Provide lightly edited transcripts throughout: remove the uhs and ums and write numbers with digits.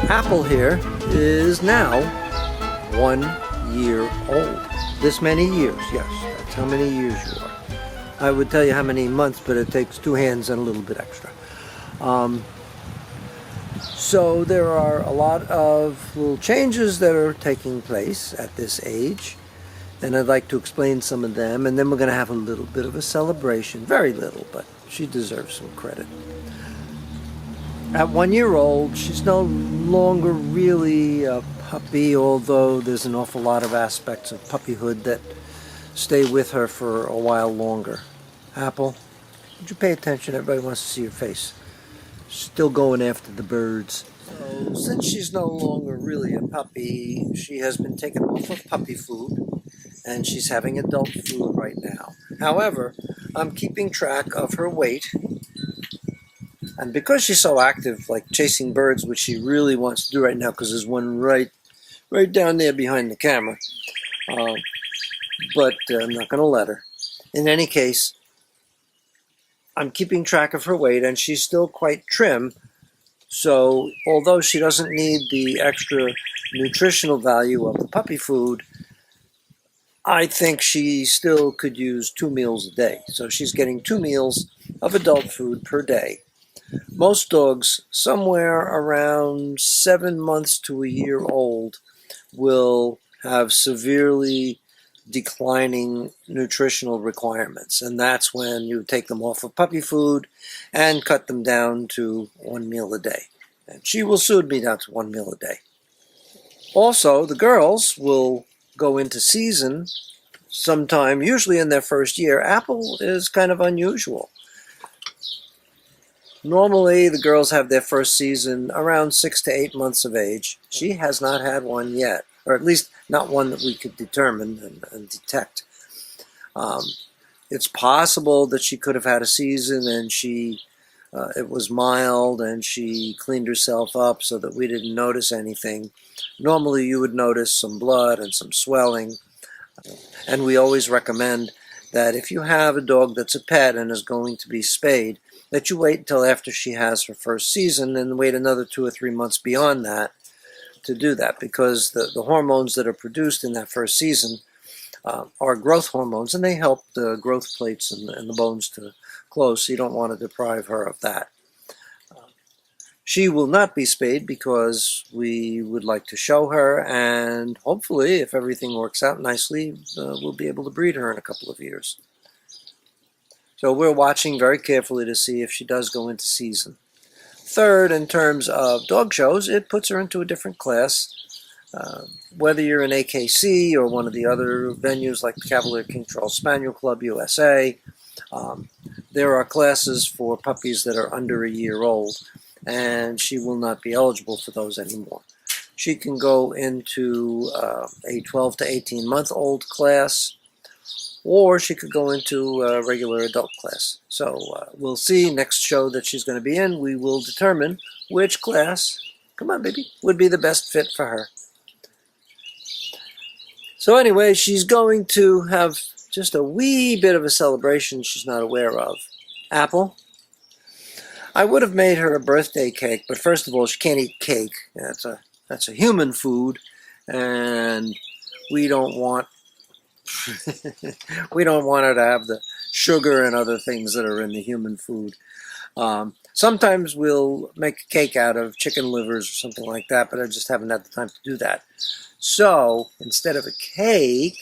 Apple here is now 1 year old. This many years, yes, that's how many years you are. I would tell you how many months, but it takes 2 hands and a little bit extra. So there are a lot of little changes that are taking place at this age, and I'd like to explain some of them, and then we're going to have a little bit of a celebration. Very little, but she deserves some credit. At 1 year old, she's no longer really a puppy, although there's an awful lot of aspects of puppyhood that stay with her for a while longer. Apple, would you pay attention? Everybody wants to see your face. Still going after the birds. So, since she's no longer really a puppy, she has been taken off of puppy food, and she's having adult food right now. However, I'm keeping track of her weight, and because she's so active, like chasing birds, which she really wants to do right now, because there's one right down there behind the camera, but I'm not going to let her. In any case, I'm keeping track of her weight, and she's still quite trim. So although she doesn't need the extra nutritional value of the puppy food, I think she still could use 2 meals a day. So she's getting 2 meals of adult food per day. Most dogs, somewhere around 7 months to a year old, will have severely declining nutritional requirements, and that's when you take them off of puppy food and cut them down to 1 meal a day. And she will soon be down to 1 meal a day. Also, the girls will go into season sometime, usually in their first year. Apple is kind of unusual. Normally, the girls have their first season around 6 to 8 months of age. She has not had one yet, or at least not one that we could determine and detect. It's possible that she could have had a season and it was mild and she cleaned herself up so that we didn't notice anything. Normally you would notice some blood and some swelling, and we always recommend that if you have a dog that's a pet and is going to be spayed, that you wait until after she has her first season and wait another 2 or 3 months beyond that to do that, because the hormones that are produced in that first season are growth hormones, and they help the growth plates and the bones to close, so you don't want to deprive her of that. She will not be spayed because we would like to show her, and hopefully, if everything works out nicely, we'll be able to breed her in a couple of years. So we're watching very carefully to see if she does go into season. Third, in terms of dog shows, it puts her into a different class. Whether you're in AKC or one of the other venues like the Cavalier King Charles Spaniel Club USA, there are classes for puppies that are under a year old, and she will not be eligible for those anymore. She can go into a 12 to 18 month old class, or she could go into a regular adult class. So we'll see next show that she's going to be in. We will determine which class, come on baby, would be the best fit for her. So anyway, she's going to have just a wee bit of a celebration she's not aware of. Apple, I would have made her a birthday cake, but first of all, she can't eat cake. That's a human food, and we don't want we don't want her to have the sugar and other things that are in the human food. Sometimes we'll make a cake out of chicken livers or something like that, but I just haven't had the time to do that. So instead of a cake,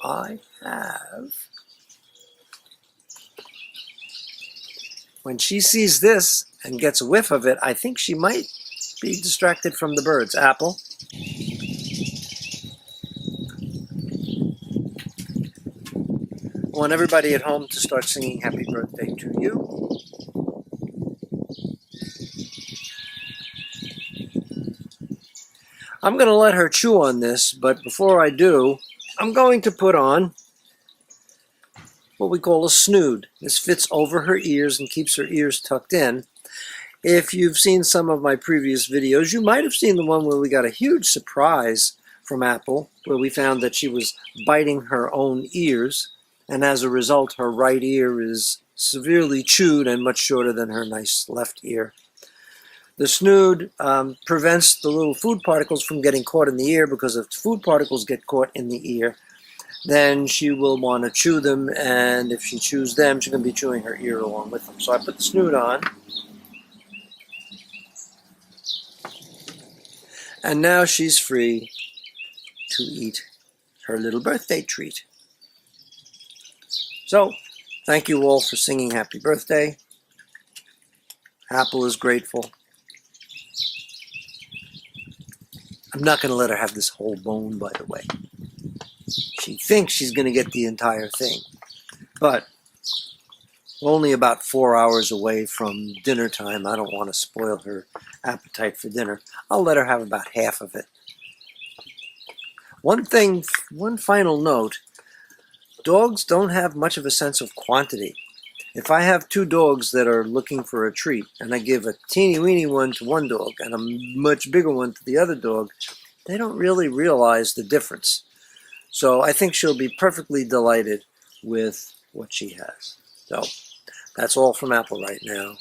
I have, when she sees this and gets a whiff of it, I think she might be distracted from the birds. Apple. I want everybody at home to start singing happy birthday to you. I'm going to let her chew on this, but before I do, I'm going to put on what we call a snood. This fits over her ears and keeps her ears tucked in. If you've seen some of my previous videos, you might have seen the one where we got a huge surprise from Apple, where we found that she was biting her own ears, and as a result, her right ear is severely chewed and much shorter than her nice left ear. The snood prevents the little food particles from getting caught in the ear, because if food particles get caught in the ear, then she will want to chew them, and if she chews them, she's going to be chewing her ear along with them. So I put the snood on, and now she's free to eat her little birthday treat. So, thank you all for singing happy birthday. Apple is grateful. I'm not going to let her have this whole bone, by the way. She thinks she's going to get the entire thing. But only about 4 hours away from dinner time. I don't want to spoil her appetite for dinner. I'll let her have about half of it. One final note. Dogs don't have much of a sense of quantity. If I have two dogs that are looking for a treat, and I give a teeny-weeny one to one dog and a much bigger one to the other dog, they don't really realize the difference. So I think she'll be perfectly delighted with what she has. So that's all from Apple right now.